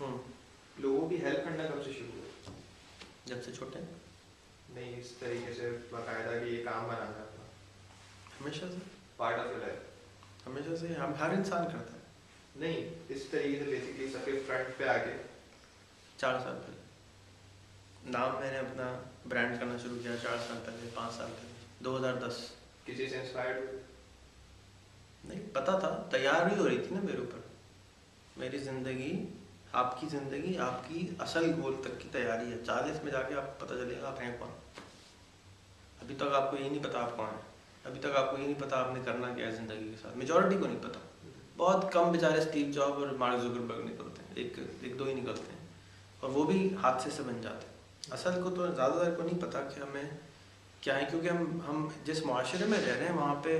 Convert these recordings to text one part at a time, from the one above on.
लोगों की हेल्प करना कब से शुरू हुआ? जब से छोटे। नहीं, इस तरीके से बाकायदा कि ये काम बनाना है अपना, हमेशा से। Part of your life. हमेशा से हम हर इंसान करता है। नहीं, इस तरीके से बेसिकली सबके फ्रंट पे आके 4 साल पहले नाम मैंने अपना ब्रांड करना शुरू किया, 4 साल पहले, 5 साल पहले, 2010। किसी से इंस्पायर्ड हुए? नहीं पता था, तैयारी हो रही थी ना मेरे ऊपर। मेरी ज़िंदगी, आपकी ज़िंदगी, आपकी असल गोल तक की तैयारी है। 40 में जाके आपको पता चलेगा आप हैं कौन। अभी तक आपको ये नहीं पता आप कौन है। अभी तक आपको ये नहीं पता आपने करना क्या है ज़िंदगी के साथ। मेजॉरिटी को नहीं पता। बहुत कम बेचारे स्टीव जॉब और मार्क जुकरबर्ग निकलते हैं, एक दो ही निकलते हैं, और वो भी हादसे से बन जाते हैं। असल को तो ज़्यादातर को नहीं पता कि हमें क्या है, क्योंकि हम जिस माशरे में रह रहे हैं वहाँ पे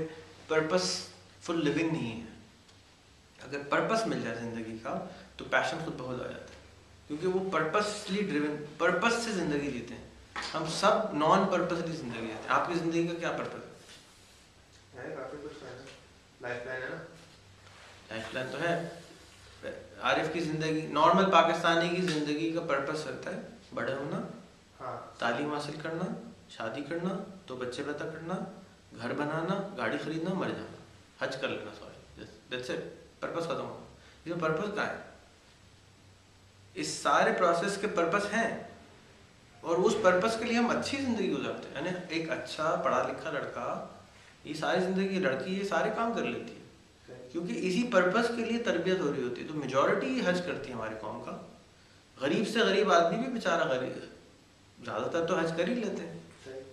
पर्पसफुल लिविंग नहीं है। अगर पर्पस मिल जाए ज़िंदगी का तो पैशन खुद बहुत आ जाता है, क्योंकि वो पर्पसली ड्रिवन, पर्पस से ज़िंदगी जीते हैं। हम सब नॉन पर्पसली ज़िंदगी जीते हैं। आपकी ज़िंदगी का क्या पर्पस है? काफ़ी कुछ है, लाइफ प्लान है ना। लाइफ प्लान तो है। आरिफ की ज़िंदगी, नॉर्मल पाकिस्तानी की ज़िंदगी का पर्पस रहता है बड़े होना, हाँ, तालीम हासिल करना, शादी करना, 2 बच्चे पैदा करना, घर बनाना, गाड़ी खरीदना, मर जाना, हज कर लेना, सॉरी, दैट्स इट। पर्पस खत्म हो। इसमें पर्पस कहाँ है? इस सारे प्रोसेस के पर्पस हैं, और उस पर्पस के लिए हम अच्छी ज़िंदगी गुजारते हैं। यानी एक अच्छा पढ़ा लिखा लड़का, ये सारी ज़िंदगी, लड़की ये सारे काम कर लेती है क्योंकि इसी पर्पस के लिए तरबियत हो रही होती है। तो मेजॉरिटी हज करती है हमारी कौम का। गरीब से गरीब आदमी भी बेचारा गरीब, ज़्यादातर तो हज कर ही लेते हैं,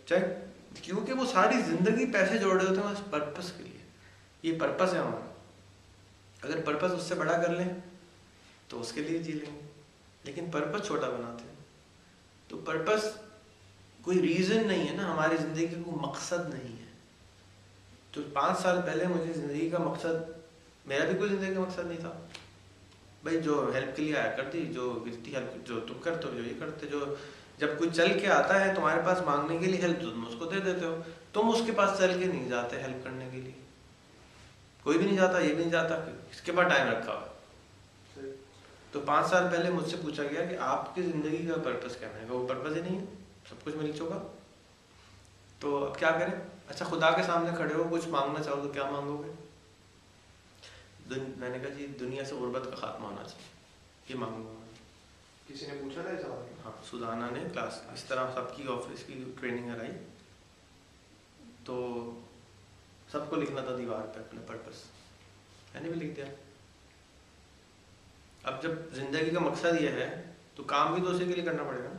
चाहे, क्योंकि वो सारी ज़िंदगी पैसे जोड़ रहे होते हैं उस पर्पस के लिए। ये पर्पस है हमारा। अगर पर्पस उससे बड़ा कर लें तो उसके लिए जी लेंगे, लेकिन पर्पस छोटा बनाते हैं। तो पर्पस कोई रीज़न नहीं है ना, हमारी ज़िंदगी का कोई मकसद नहीं है। तो 5 साल पहले मुझे ज़िंदगी का मकसद, मेरा भी कोई ज़िंदगी का मकसद नहीं था भाई। जो हेल्प के लिए आया करती, जो जितनी हेल्प जो तुम करते हो, जो ये करते, जो जब कोई चल के आता है तुम्हारे पास मांगने के लिए हेल्प, तो तुम उसको दे देते हो। तुम उसके पास चल के नहीं जाते हेल्प करने के लिए, कोई भी नहीं जाता, ये भी नहीं जाता, इसके पास टाइम रखा हुआ। तो 5 साल पहले मुझसे पूछा गया कि आपकी ज़िंदगी का पर्पस क्या है? वो पर्पस ही नहीं है, सब कुछ मिल चुका, तो अब क्या करें? अच्छा, खुदा के सामने खड़े हो, कुछ मांगना चाहो तो क्या मांगोगे? मैंने कहा जी दुनिया से गुर्बत का खात्मा होना चाहिए, ये मांगूंगा। किसी ने पूछा था ऐसा? हाँ, सुदाना ने क्लास, इस तरह सबकी ऑफिस की ट्रेनिंग कराई, तो सबको लिखना था दीवार पे अपना पर्पस। मैंने भी लिख दिया। अब जब जिंदगी का मकसद ये है तो काम भी तो उसी के लिए करना पड़ेगा,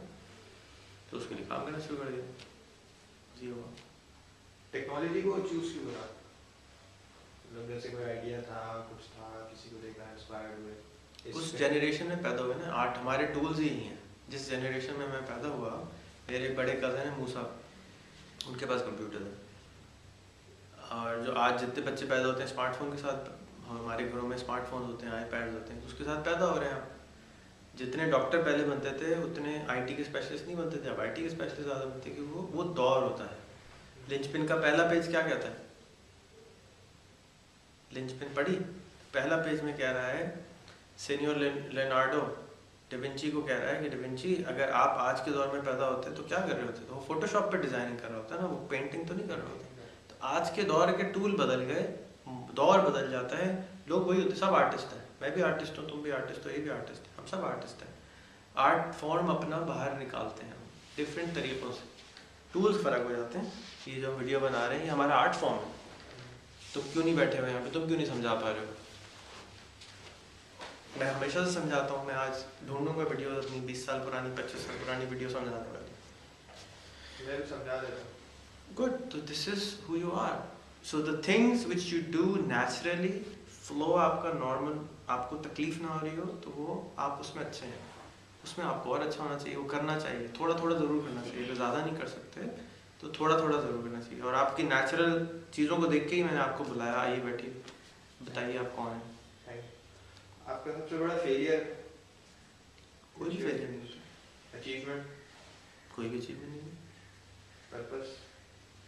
तो उसके लिए काम करना शुरू कर दिया। जी हुआ। टेक्नोलॉजी को चूज क्यों करा? मतलब जैसे कोई आइडिया था, कुछ था, किसी को देखा, इंस्पायर्ड हुए? उस जनरेशन में पैदा हुए ना, आर्ट हमारे टूल्स ही हैं। जिस जनरेशन में मैं पैदा हुआ, मेरे बड़े कज़न है मूसा, उनके पास कंप्यूटर है। और जो आज जितने बच्चे पैदा होते हैं स्मार्टफोन के साथ, हमारे घरों में स्मार्टफोन होते हैं, आईपैड होते हैं, तो उसके साथ पैदा हो रहे हैं। जितने डॉक्टर पहले बनते थे उतने आईटी के स्पेशलिस्ट नहीं बनते थे। अब आईटी के स्पेशलिस्ट ज़्यादा बनते हैं, क्योंकि वो दौर होता है। लिंचपिन का पहला पेज क्या कहता है? लिंचपिन पढ़ी? पहला पेज में कह रहा है, सीनियर लेनार्डो डिविंची को कह रहा है कि डिविंची, अगर आप आज के दौर में पैदा होते तो क्या कर रहे होते? तो वो फोटोशॉप पे डिज़ाइनिंग कर रहा होता है ना, वो पेंटिंग तो नहीं कर रहा होता। तो आज के दौर के टूल बदल गए, दौर बदल जाता है, लोग वही होते, सब आर्टिस्ट हैं। मैं भी आर्टिस्ट हूँ, तुम भी आर्टिस्ट हो, ये भी आर्टिस्ट है, हम सब आर्टिस्ट हैं। आर्ट फॉर्म अपना बाहर निकालते हैं डिफरेंट तरीक़ों से, टूल्स फ़र्क हो जाते हैं। ये जो वीडियो बना रहे हैं ये हमारा आर्ट फॉर्म है। तुम क्यों नहीं बैठे हुए यहाँ पे? तुम क्यों नहीं समझा पा रहे हो? मैं हमेशा से समझाता हूँ। मैं आज ढूंढूंगा वीडियो अपनी 20 साल पुरानी, 25 साल पुरानी वीडियो समझाने वाली। मैं भी समझा देता हूँ। गुड, तो this is who you are. So the things which you do naturally, flow आपका नॉर्मल, आपको तकलीफ ना हो रही हो तो वो आप उसमें अच्छे हैं, उसमें आपको और अच्छा होना चाहिए, वो करना चाहिए। थोड़ा थोड़ा ज़रूर करना चाहिए, तो ज़्यादा नहीं कर सकते तो थोड़ा थोड़ा ज़रूर करना चाहिए। और आपकी नेचुरल चीज़ों को देख के ही मैंने आपको बुलाया, आइए बैठिए, बताइए आप कौन है। आपका सबसे बड़ा फेलियर? कोई भी फेलियर नहीं है। अचीवमेंट? कोई भी अचीवमेंट नहीं है। पर्पस?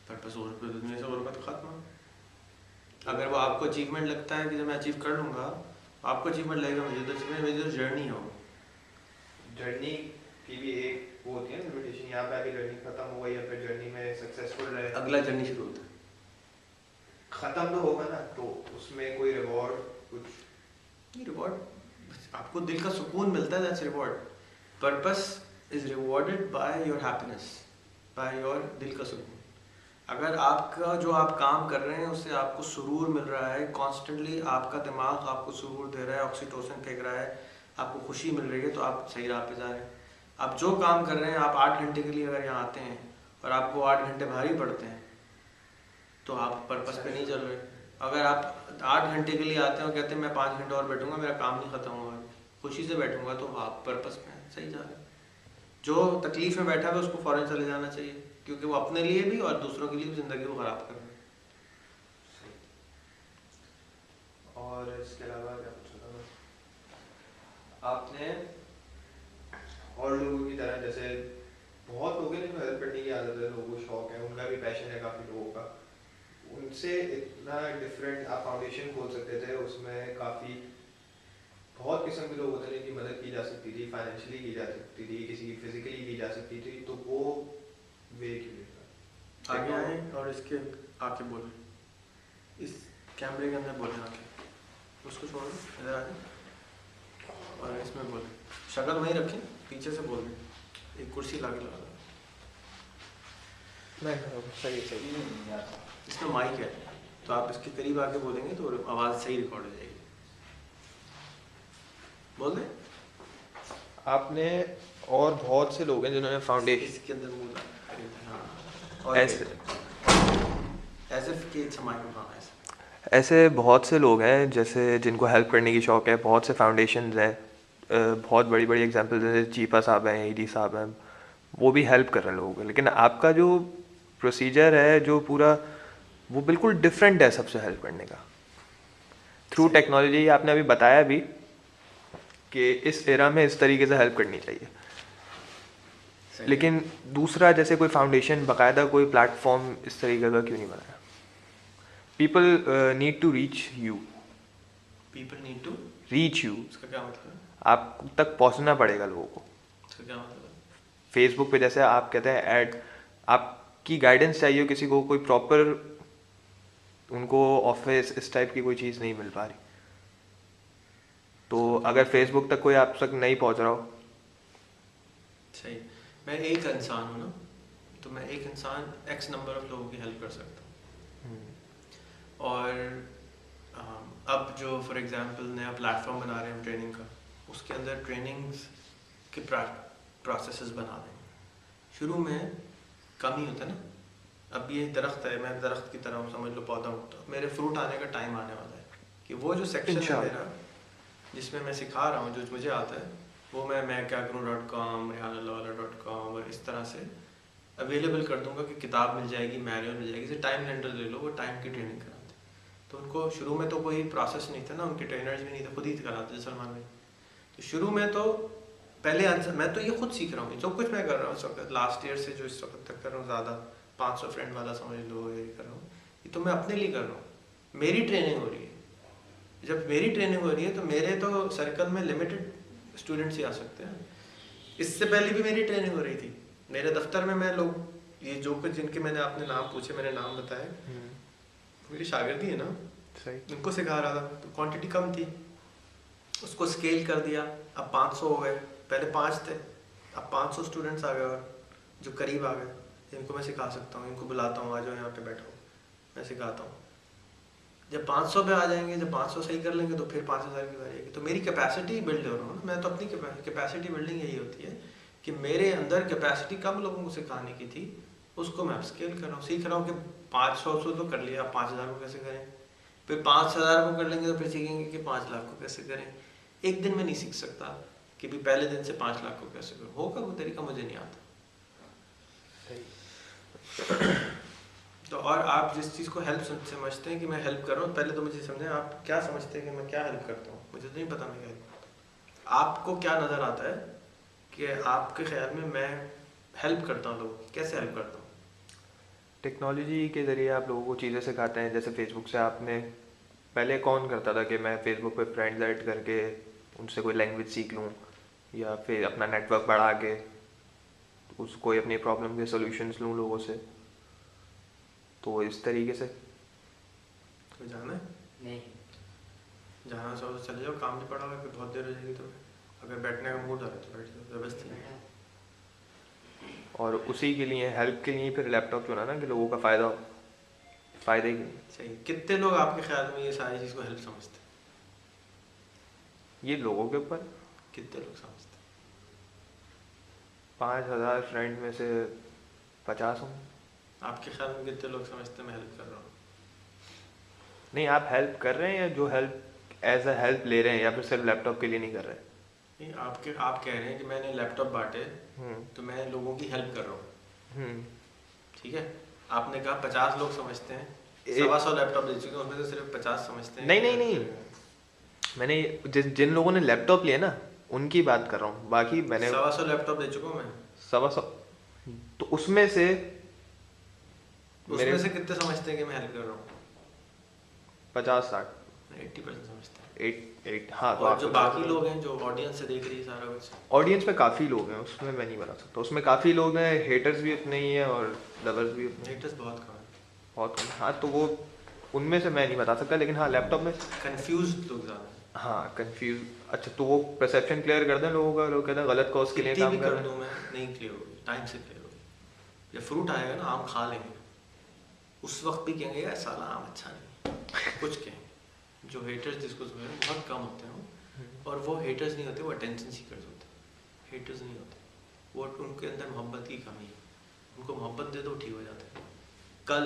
पर्पस और दुनिया से गुर्बत खत्म। अगर वो आपको अचीवमेंट लगता है कि जब मैं अचीव कर लूँगा, आपको अचीवमेंट लगेगा, मुझे तो अचीवमेंट, मेरी तो जर्नी हो। जर्नी की भी एक वो होती है ना लिमिटेशन, यहाँ पे आके जर्नी खत्म हो गई या फिर जर्नी में सक्सेसफुल रहे, अगला जर्नी शुरू होता है। खत्म तो होगा ना, तो उसमें कोई रिवॉर्ड कुछ रिवॉर्ड आपको दिल का सुकून मिलता है, that's reward. Purpose is rewarded by your happiness, by your दिल का सुकून। अगर आपका जो आप काम कर रहे हैं उससे आपको सुरूर मिल रहा है, कॉन्स्टेंटली आपका दिमाग आपको सुरूर दे रहा है, ऑक्सीटोसिन फेंक रहा है, आपको खुशी मिल रही है, तो आप सही राह पे जा रहे हैं। आप जो काम कर रहे हैं, आप 8 घंटे के लिए अगर यहाँ आते हैं और आपको 8 घंटे भारी पड़ते हैं तो आप पर्पस पे नहीं चल रहे। अगर आप 8 घंटे के लिए आते हैं और कहते हैं मैं 5 घंटे और बैठूंगा, मेरा काम नहीं खत्म होगा, खुशी से बैठूंगा, तो आप पर्पस पे सही जा रहे हैं। जो तकलीफ में बैठा है उसको फौरन चले जाना चाहिए, क्योंकि वो अपने लिए भी और दूसरों के लिए भी ज़िंदगी को ख़राब कर रहे हैं। और इसके अलावा क्या पूछा था आपने? और लोगों की तरह जैसे बहुत लोग हैं जिनको हेल्प करने की आदत है, लोगों को शौक है, उनका भी पैशन है काफ़ी लोगों का, उनसे इतना डिफरेंट आप फाउंडेशन खोल सकते थे, उसमें काफ़ी बहुत किस्म के लोग होते हैं जिनकी मदद की जा सकती थी, फाइनेंशियली की जा सकती थी, किसी की फिजिकली की जा सकती थी, तो वो वे क्यों लेता? आगे आए और इसके आके बोले, इस कैमरे के अंदर बोले आके, उसको छोड़ दो, इधर आ जाए और इसमें बोले, शक्ल वहीं रखें, पीछे से बोल दें, एक कुर्सी ला के लगा दो। सही सही। इसमें माइक है तो आप इसके करीब आके बोलेंगे तो आवाज़ सही रिकॉर्ड हो जाएगी। बोल दें। आपने और बहुत से लोग हैं जिन्होंने फाउंडेशन इसके अंदर मुंह हाँ, ऐसे बहुत से लोग हैं जैसे जिनको हेल्प करने की शौक़ है, बहुत से फाउंडेशंस हैं, बहुत बड़ी बड़ी एग्जांपल्स हैं, जैसे चीपा साहब हैं, ईडी साहब हैं, वो भी हेल्प कर रहे हैं लोगों को। लेकिन आपका जो प्रोसीजर है जो पूरा, वो बिल्कुल डिफरेंट है सबसे हेल्प करने का, थ्रू टेक्नोलॉजी। आपने अभी बताया भी कि इस एरा में इस तरीके से हेल्प करनी चाहिए, लेकिन दूसरा जैसे कोई फाउंडेशन बाकायदा कोई प्लेटफॉर्म इस तरीके का क्यों नहीं बनाया? People need to reach you, people need to reach you, इसका क्या मतलब है? आप तक पहुंचना पड़ेगा लोगों को। इसका क्या मतलब है? फेसबुक पे जैसे आप कहते हैं ऐड, आपकी गाइडेंस चाहिए किसी को, कोई प्रॉपर उनको ऑफिस इस टाइप की कोई चीज़ नहीं मिल पा रही, तो अगर फेसबुक तक कोई आप तक नहीं पहुंच रहा हो। सही, मैं एक इंसान हूँ ना, तो मैं एक इंसान एक्स नंबर ऑफ लोगों की हेल्प कर सकता हूँ। और अब जो फॉर एग्जांपल नया प्लेटफॉर्म बना रहे हैं हम ट्रेनिंग का, उसके अंदर ट्रेनिंग्स के प्रोसेसेस बना देंगे। शुरू में कम ही होता है ना, अब ये दरख्त है, मैं दरख्त की तरह समझ लो पौधा उगता, मेरे फ्रूट आने का टाइम आने वाला है कि वो जो सेक्शन है मेरा जिसमें मैं सिखा रहा हूँ, जो मुझे आता है, वो मैं क्या करूँ .com, rehanallawala.com और इस तरह से अवेलेबल कर दूंगा कि किताब मिल जाएगी, मैनुअल मिल जाएगी, जैसे टाइम लेंडर ले लो, वो टाइम की ट्रेनिंग कराते। तो उनको शुरू में तो कोई प्रोसेस नहीं था ना, उनके ट्रेनर्स भी नहीं थे, खुद ही कराते थे सलमान भाई। तो शुरू में तो पहले आंसर, मैं तो ये खुद सीख रहा हूँ, जो कुछ मैं कर रहा हूँ इस वक्त, लास्ट ईयर से जो इस वक्त तक कर रहा हूँ, ज़्यादा 500 फ्रेंड वाला समझ लो ये कर रहा हूँ, ये तो मैं अपने लिए कर रहा हूँ, मेरी ट्रेनिंग हो रही है। जब मेरी ट्रेनिंग हो रही है तो मेरे तो सर्कल में लिमिटेड स्टूडेंट्स ही आ सकते हैं। इससे पहले भी मेरी ट्रेनिंग हो रही थी, मेरे दफ्तर में मैं लोग, ये जो कुछ जिनके मैंने आपने नाम पूछे, मैंने नाम बताए, मेरी शागिर्दी है ना, सही, उनको सिखा रहा था। तो क्वांटिटी कम थी, उसको स्केल कर दिया, अब 500 हो गए, पहले 5 थे, अब 500 स्टूडेंट्स आ गए और जो करीब आ गए, इनको मैं सिखा सकता हूँ, इनको बुलाता हूँ, आ जाओ यहाँ पे बैठो, मैं सिखाता हूँ। जब 500 पे आ जाएंगे, जब 500 सही कर लेंगे तो फिर 5000 की बारी आएगी। तो मेरी कैपेसिटी बिल्ड हो रहा हूँ, मैं तो अपनी कैपेसिटी बिल्डिंग यही होती है कि मेरे अंदर कैपेसिटी कम लोगों को सिखाने की थी, उसको मैं स्केल कर रहा हूँ, सीख रहा हूँ कि 500 तो कर लिया, 5000 को कैसे करें, फिर 5000 को कर लेंगे तो फिर सीखेंगे कि 5 लाख को कैसे करें। एक दिन में नहीं सीख सकता कि भी पहले दिन से 5 लाख को कैसे करूँ, होगा वो तरीका मुझे नहीं आता। तो और आप जिस चीज़ को हेल्प समझते हैं कि मैं हेल्प कर रहा हूँ, पहले तो मुझे समझें आप क्या समझते हैं कि मैं क्या हेल्प करता हूँ, मुझे तो नहीं पता मैं क्या हेल्प करता हूँ। आपको क्या नज़र आता है कि आपके ख्याल में मैं हेल्प करता हूँ लोगों की, कैसे हेल्प करता हूँ? टेक्नोलॉजी के ज़रिए आप लोगों को चीज़ें सिखाते हैं, जैसे फेसबुक से आपने, पहले कौन करता था कि मैं फेसबुक पे फ्रेंड्स ऐड करके उनसे कोई लैंग्वेज सीख लूँ या फिर अपना नेटवर्क बढ़ा के उसको कोई अपनी प्रॉब्लम के सॉल्यूशंस लूँ लोगों से, तो इस तरीके से। तो जाना है? नहीं, जाना चाहो तो चले जाओ, काम नहीं पड़ा हुआ कि बहुत देर हो जाएगी तुम्हें। अगर बैठने का मूड आ रहा है तो बैठ जाओ, व्यवस्थित है। और उसी के लिए, हेल्प के लिए फिर लैपटॉप चुना ना, कि लोगों का फ़ायदा हो, फ़ायदे के लिए। सही। कितने लोग आपके ख्याल में ये सारी चीज़ को हेल्प समझते हैं? ये लोगों के ऊपर, कितने लोग समझते हैं? 5000 फ्रेंड में से 50 हों। आपके ख्याल में कितने लोग समझते हैं मैं हेल्प कर रहा हूँ? नहीं, आप हेल्प कर रहे हैं या जो हेल्प एज अ हेल्प ले रहे हैं, या फिर सिर्फ लैपटॉप के लिए नहीं कर रहे? नहीं, आप कह रहे हैं कि मैंने लैपटॉप बांटे तो मैं लोगों की हेल्प कर रहा हूँ, ठीक है। आपने कहा 50 लोग समझते हैं, 125 लैपटॉप दे चुके हैं, उसमें से सिर्फ 50 समझते हैं। नहीं, मैंने जिन लोगों ने लैपटॉप लिया ना उनकी बात कर रहा हूँ, बाकी मैंने 125 लैपटॉप दे चुका हूँ मैं। 125, तो उसमें से कितने समझते हैं कि मैं हेल्प कर रहा हूँ? 50-60, 80% समझते हैं। 8 हाँ। तो और जो बाकी लोग हैं जो ऑडियंस से देख रही है सारा कुछ, ऑडियंस में काफ़ी लोग हैं, उसमें मैं नहीं बता सकता। उसमें काफ़ी लोग हैं, हेटर्स भी उतने ही हैं और लवर्स भी उतने। हेटर्स बहुत कम है, बहुत कम। हाँ, तो वो उनमें से मैं नहीं बता सकता, लेकिन हाँ लैपटॉप में कंफ्यूज लोग ज़्यादा हैं। हाँ कंफ्यूज। अच्छा, तो वो परसेप्शन क्लियर कर दें लोगों का, लोग कहते हैं गलत कॉज के लिए काम कर रहे हैं। मैं नहीं क्लियर होगी, टाइम से क्लियर होगी। जब फ्रूट आएगा ना, आम खा लेंगे, उस वक्त भी कहेंगे यार साला आम अच्छा नहीं, कुछ कहेंगे। जो हेटर्स जिसको बहुत कम होते हैं, और वो हेटर्स नहीं होते, वो अटेंशन सीकर्स होते हैं। हेटर्स नहीं होते, वो उनके अंदर मोहब्बत की कमी है। उनको मोहब्बत दे दो, ठीक हो जाता है। कल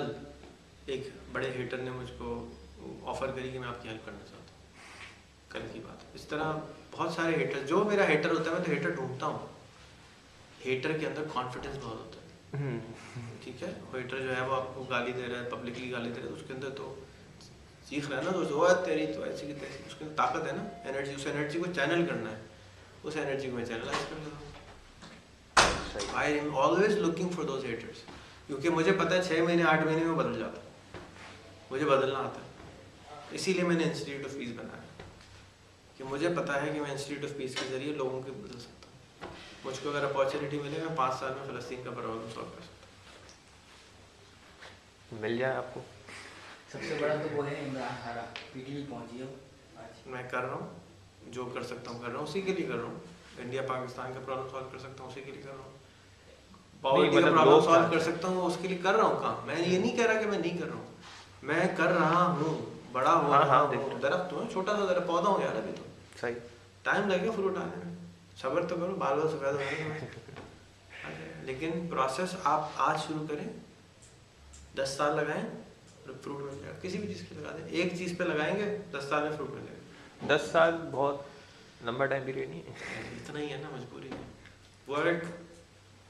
एक बड़े हेटर ने मुझको ऑफ़र करी कि मैं आपकी हेल्प करना चाहता हूँ, कल की बात है। इस तरह बहुत सारे हेटर, जो मेरा हेटर होता है मैं तो हेटर ढूंढता हूँ। हेटर के अंदर कॉन्फिडेंस बहुत होता है, ठीक है। हेटर जो है वो आपको गाली दे रहा है, पब्लिकली गाली दे रहा है, उसके अंदर तो चीख रहा है ना, तो तेरी तो ऐसी की तैसी, उसके अंदर ताकत है ना, एनर्जी। उस एनर्जी को चैनल करना है, उस एनर्जी को मैं चैनलाइज कर लेता हूँ। I am always looking for those haters, क्योंकि मुझे पता है 6 महीने 8 महीने में बदल जाता है, मुझे बदलना आता है। इसीलिए मैंने इंस्टीट्यूट ऑफ पीस बनाया, कि मुझे पता है कि मैं इंस्टीट्यूट ऑफ पीस के जरिए लोगों को बदल सकता हूँ। मुझको अगर अपॉर्चुनिटी मिले, मैं 5 साल में फ़लस्तीन का प्रॉब्लम सॉल्व कर सकता हूँ। मिल जाए आपको। सबसे बड़ा तो वो है इमरान हारा, पीटीवी पहुंची हो आज। मैं कर रहा हूँ, जो कर सकता हूँ कर रहा हूँ, उसी के लिए कर रहा हूँ। इंडिया पाकिस्तान का प्रॉब्लम सॉल्व कर सकता हूँ, उसी के लिए कर रहा हूँ। पॉवर्टी का प्रॉब्लम सॉल्व कर सकता हूँ, उसके लिए कर रहा हूँ काम। मैं ये नहीं कह रहा कि मैं नहीं कर रहा हूँ, मैं कर रहा हूँ, बड़ा हो रहा हूँ। दरख्त हूँ, छोटा सा दरख्त पौधा हूँ यार, अभी तो सही टाइम लगेगा फ्रूट आने में, सब्र तो करो, बाल बाल सफेद होने। लेकिन प्रोसेस आप आज शुरू करें, 10 साल लगाएं, फ्रूट मिल जाएगा। किसी भी चीज़ की लगा दें, एक चीज़ पे लगाएंगे 10 साल में फ्रूट मिल जाएगा। 10 साल बहुत लंबा टाइम पीरियड नहीं है, इतना ही है ना, मजबूरी है। Work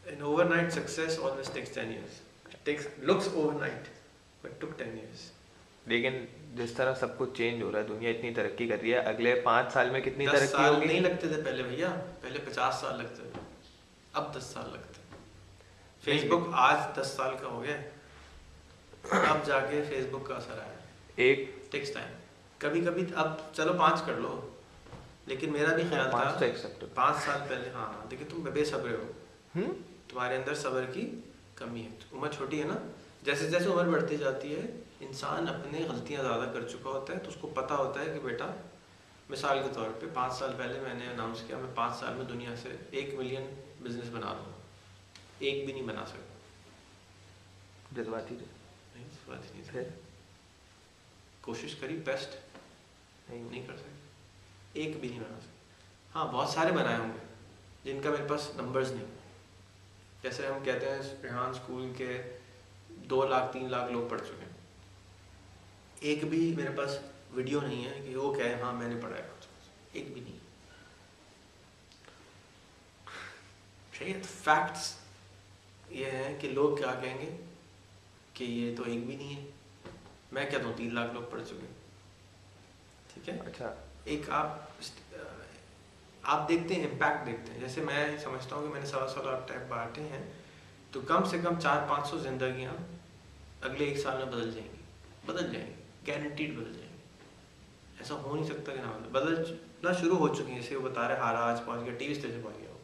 in overnight success always takes 10 years, looks overnight but took 10 years। लेकिन जिस तरह सब कुछ चेंज हो रहा है, दुनिया इतनी तरक्की कर रही है, अगले 5 साल में कितनी तरक्की होगी? नहीं लगते थे पहले भैया, पहले 50 साल लगते थे, अब 10 साल लगते हैं। फेसबुक आज 10 साल का हो गया, अब जाके फेसबुक का असर आया। एक टेक्स टाइम, कभी कभी अब चलो 5 कर लो, लेकिन मेरा भी ख्याल था 5 साल पहले। हाँ, देखिए तुम बेसब्रे हो, तुम्हारे अंदर सब्र की कमी है, उम्र छोटी है ना। जैसे जैसे उम्र बढ़ती जाती है, इंसान अपने गलतियाँ ज़्यादा कर चुका होता है, तो उसको पता होता है कि बेटा, मिसाल के तौर पे 5 साल पहले मैंने अनाउंस किया मैं 5 साल में दुनिया से 1 मिलियन बिजनेस बना दूँगा, एक भी नहीं बना सकता। जज्बाती थे, नहीं फिर कोशिश करी, बेस्ट नहीं कर सकते, एक भी नहीं बना सकते। हाँ, बहुत सारे बनाए होंगे जिनका मेरे पास नंबर्स नहीं। जैसे हम कहते हैं रेहान स्कूल के 2 लाख 3 लाख लोग पढ़ चुके हैं, एक भी मेरे पास वीडियो नहीं है कि वो कहे हाँ मैंने पढ़ा है, एक भी नहीं। सही है, फैक्ट्स ये हैं कि लोग क्या कहेंगे कि ये तो एक भी नहीं है। मैं कहता हूँ 3 लाख लोग पढ़ चुके हैं, ठीक है। अच्छा, एक आप देखते हैं, इम्पैक्ट देखते हैं। जैसे मैं समझता हूँ कि मैंने 1.25 लाख बांटे हैं, तो कम से कम 400-500 जिंदगियाँ अगले 1 साल में बदल जाएंगी, गारंटीड बदल जाएंगी। ऐसा हो नहीं सकता कि ना बदल ना शुरू हो चुकी हैं। जैसे वो बता रहे हारा आज पहुंच गया, टीवी स्टेज पहुंच गया वो,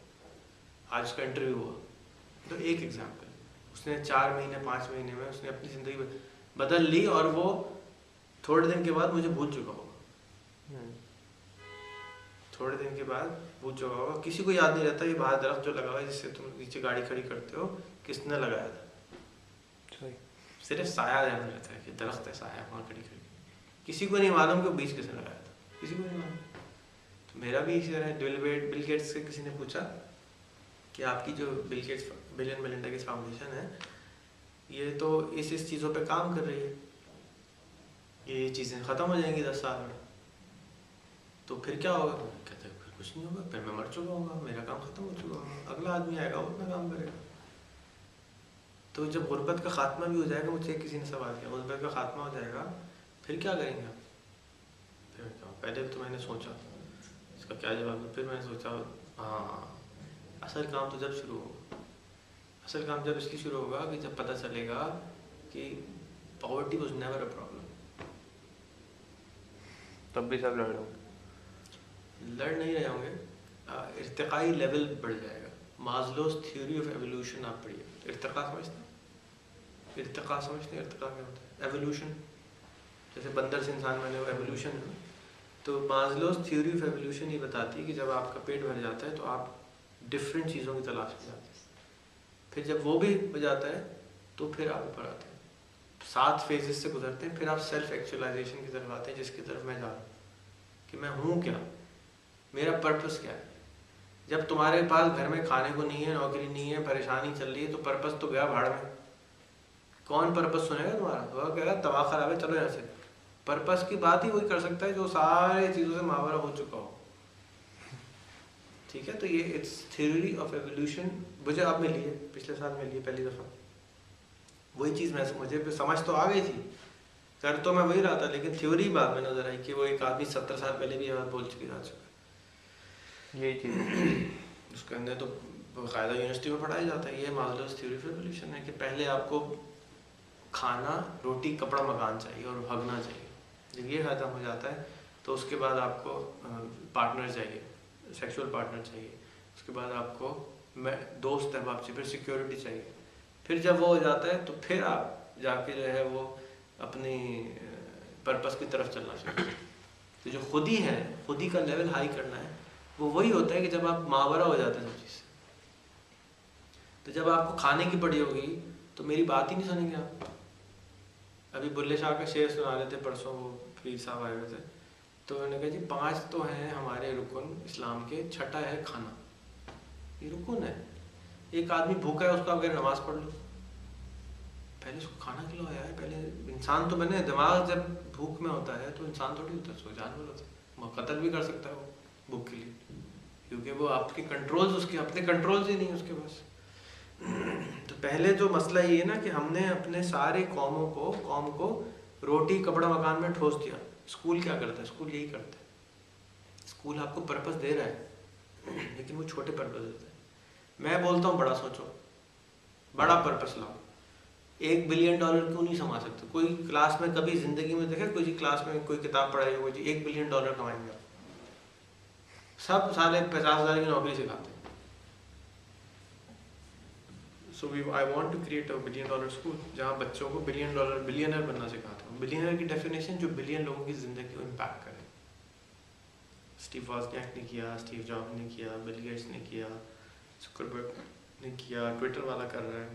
आज उसका इंटरव्यू हुआ। तो एक एग्जाम्पल, उसने 4 महीने 5 महीने में उसने अपनी ज़िंदगी बदल ली, और वो थोड़े दिन के बाद मुझे भूल चुका होगा। थोड़े दिन के बाद भूल चुका होगा। किसी को याद नहीं रहता ये बाहर दरख्त जो लगा हुआ है जिससे तुम नीचे गाड़ी खड़ी करते हो, किसने लगाया था। सिर्फ साया याद रहता है कि दरख्त है, साया वहाँ खड़ी खड़ी। किसी को नहीं मालूम कि बीज किसने लगाया था, किसी को नहीं मालूम। तो मेरा भी इसी तरह बिल गेट्स से किसी ने पूछा कि आपकी जो Bill Gates Bill and Melinda Gates foundation है, ये तो इस चीज़ों पे काम कर रही है, ये चीज़ें ख़त्म हो जाएंगी 10 साल में, तो फिर क्या होगा। कहते हैं फिर कुछ नहीं होगा, फिर मैं मर चुका हूँ, मेरा काम ख़त्म हो चुका होगा, अगला आदमी आएगा वो अपना काम करेगा। तो जब गुर्बत का खात्मा भी हो जाएगा, मुझसे किसी ने सवाल किया, गुर्बत का खात्मा हो जाएगा फिर क्या करेंगे आप। फिर पहले तो मैंने सोचा इसका क्या जवाब दूँ, फिर मैंने सोचा हाँ, असल काम तो जब शुरू होगा, असल काम जब इसलिए शुरू होगा कि जब पता चलेगा कि poverty was never a problem, तब भी सब लड़ नहीं रहे होंगे, इर्तिकाई लेवल बढ़ जाएगा। मास्लोस थ्योरी ऑफ एवोल्यूशन आप पढ़िए, इर्तिका समझते हैं, इर्तिका समझते हैं, इर्तिका क्या होता है, एवोल्यूशन, जैसे बंदर से इंसान बने, वो एवोल्यूशन है। तो मास्लोस थ्योरी ऑफ एवोल्यूशन ये बताती है कि जब आपका पेट भर जाता है तो आप डिफरेंट चीज़ों की तलाश में जाते हैं, फिर जब वो भी हो जाता है तो फिर आप ऊपर आते हैं, 7 फेजेस से गुजरते हैं, फिर आप सेल्फ एक्चुअलाइजेशन की तरफ आते हैं, जिसकी तरफ मैं जा रहा हूँ कि मैं हूँ क्या, मेरा पर्पस क्या है। जब तुम्हारे पास घर में खाने को नहीं है, नौकरी नहीं है, परेशानी चल रही है, तो पर्पस तो गया भाड़ में। कौन पर्पस सुनेगा तुम्हारा, वो कहेगा तबाह खराब है, चलो यहाँ से। पर्पस की बात ही वही कर सकता है जो सारे चीज़ों से मावरा हो चुका हो, ठीक है। तो ये इट्स थ्योरी ऑफ एवोल्यूशन मुझे अब मिली है, पिछले साल मिली है पहली दफ़ा। वही चीज़ मुझे समझ तो आ गई थी, कर तो मैं वही रहा था, लेकिन थ्योरी बाद में नजर आई कि वो एक आदमी 70 साल पहले भी ये बात बोल चुकी रह चुका, यही चीज़ उसके अंदर तो बाकायदा यूनिवर्सिटी में पढ़ाया जाता है। ये मास्लोस थ्योरी ऑफ एवोल्यूशन है कि पहले आपको खाना, रोटी, कपड़ा, मकान चाहिए और भागना चाहिए। जब ये ख़त्म हो जाता है तो उसके बाद आपको पार्टनर चाहिए, सेक्सुअल पार्टनर चाहिए, उसके बाद आपको दोस्त है आपसे, फिर सिक्योरिटी चाहिए, फिर जब वो हो जाता है तो फिर आप जाके जो है वो अपनी पर्पस की तरफ चलना चाहिए। तो जो खुदी है, खुदी का लेवल हाई करना है, वो वही होता है कि जब आप मावरा हो जाते हैं सब चीज़ से। तो जब आपको खाने की पड़ी होगी तो मेरी बात ही नहीं सुनेंगे आप। अभी बुल्ले शाह का शेर सुना रहे थे परसों, वो पीर साहब आए हुए थे, तो उन्होंने कहा जी 5 तो हैं हमारे रुकन इस्लाम के, 6ठा है खाना। ये रुकन है, एक आदमी भूखा है उसका अगर नमाज पढ़ लो, पहले उसको खाना खिलाओ यार, पहले इंसान तो बने। दिमाग जब भूख में होता है तो इंसान थोड़ी होता है, सो जानवर होता है, वो कत्ल भी कर सकता है वो भूख के लिए, क्योंकि वो आपके कंट्रोल, उसके अपने कंट्रोल से नहीं उसके पास। तो पहले जो मसला ये है ना कि हमने अपने सारे कौम को रोटी, कपड़ा, मकान में ठोस दिया। स्कूल क्या करता है, स्कूल यही करता है, स्कूल आपको पर्पस दे रहा है, लेकिन वो छोटे पर्पस देता है। मैं बोलता हूँ बड़ा सोचो, बड़ा पर्पस लाओ। $1 बिलियन क्यों नहीं संभाल सकते। कोई क्लास में कभी जिंदगी में देखा, कोई क्लास में कोई किताब पढ़ाई हो जी $1 बिलियन कमाएंगे आप, सब साले 50,000 की नौकरी सिखाते हैं। So I want to create $1 billion school जहाँ बच्चों को बिलियनर बनना सिखाता हूँ। बिलियनर की डेफिनेशन जो बिलियन लोगों की ज़िंदगी को इम्पैक्ट करे। स्टीव वॉजनियाक ने किया, स्टीव जॉब्स ने किया, बिल गेट्स ने किया, जुकरबर्ग ने किया, ट्विटर वाला कर रहा है,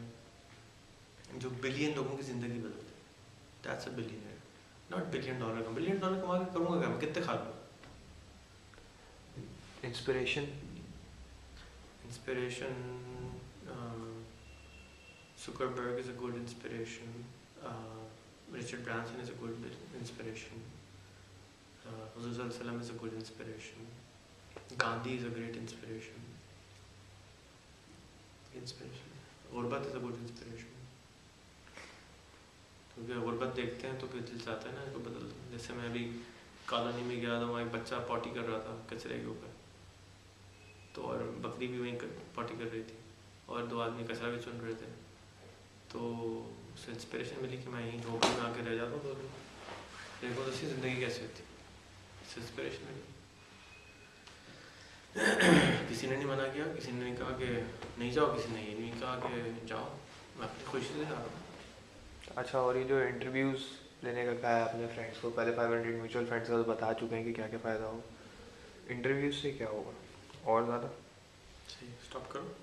जो बिलियन लोगों की ज़िंदगी बदलते। That's a billionaire, not $1 billion का। $1 बिलियन कमा के करूँगा क्या, मैं कितने खा लूँ। Inspiration Zuckerberg is a good inspiration. Richard Branson is a good inspiration. Huzur Sallallahu Alaihi Wasallam is a good inspiration. Gandhi is a great inspiration. गुरबत is a good inspiration. क्योंकि गुरबत देखते हैं तो फिर दिल चाहता है ना इसको बदल दो। जैसे मैं अभी कॉलोनी में गया था, वहाँ एक बच्चा पॉटी कर रहा था कचरे के ऊपर, तो और बकरी भी वहीं पॉटी कर रही थी, और 2 आदमी कचरा भी चुन रहे थे। तो उससे इंस्पिरेशन मिली कि मैं यहीं झोपड़ी में आके रह जाता हूँ, तो देखो दूसरी ज़िंदगी कैसे होती, इससे इंस्पिरेशन मिली। किसी ने नहीं मना किया, किसी ने नहीं कहा कि नहीं जाओ, किसी ने ये नहीं कहा कि जाओ, मैं अपनी खुशी से जा रहा हूँ। अच्छा, और ये जो इंटरव्यूज़ लेने का कहा है अपने फ्रेंड्स को, पहले 500 म्यूचुअल फंड्स का तो बता चुके हैं कि क्या क्या फ़ायदा हो, इंटरव्यूज़ से क्या होगा और ज़्यादा? सही, स्टॉप करो।